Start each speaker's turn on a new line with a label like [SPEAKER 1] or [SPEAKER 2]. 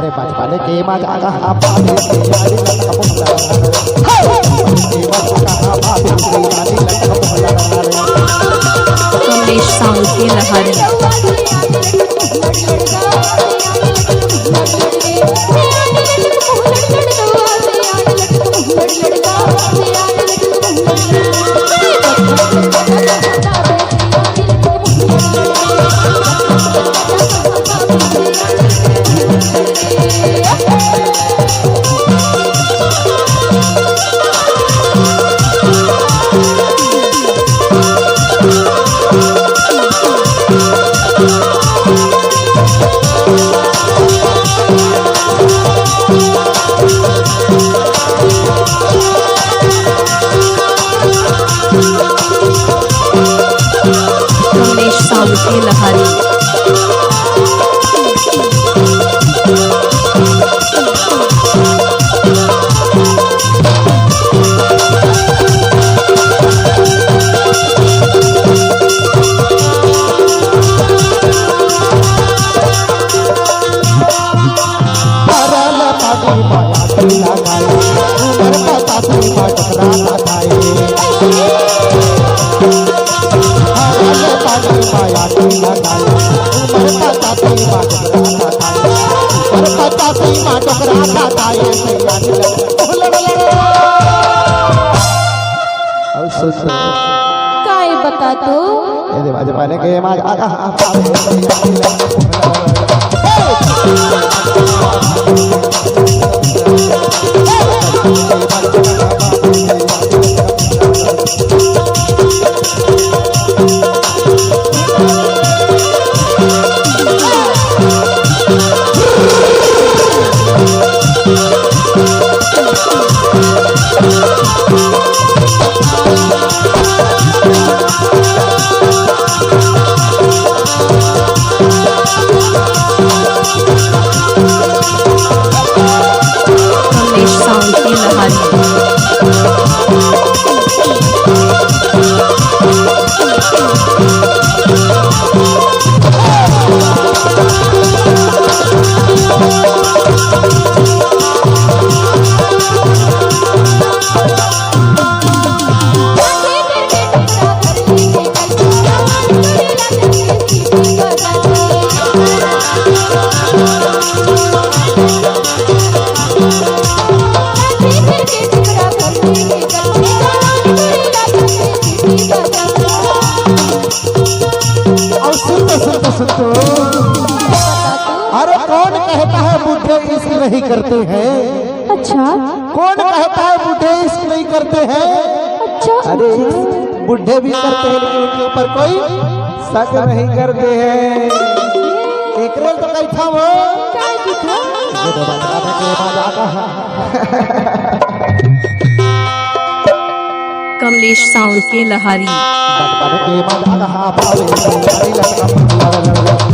[SPEAKER 1] अरे बचपन के मजा कहाँ पावे यारी लटका पुमला के मजा कहाँ पावे यारी लटका पुमला
[SPEAKER 2] कमलेश साउंड की लहरी कमलेश साउंड की लहरी
[SPEAKER 3] काय बता तो
[SPEAKER 1] बचपन के मजा कहाँ
[SPEAKER 2] कमलेश साउंड की लहरी
[SPEAKER 1] अरे कौन कहता है बूढ़े इश्क नहीं करते हैं?
[SPEAKER 3] अच्छा
[SPEAKER 1] कौन कहता है बूढ़े इश्क नहीं करते हैं?
[SPEAKER 3] अच्छा
[SPEAKER 1] अरे बूढ़े भी करते हैं लेकिन उनके ऊपर कोई शक नहीं करते हैं। एक रोल तो कही था वो ये तो बचपन के मजा कहाँ
[SPEAKER 2] कमलेश साउंड की लहरी
[SPEAKER 1] बचपन के मजा कहाँ पावे यारी लटका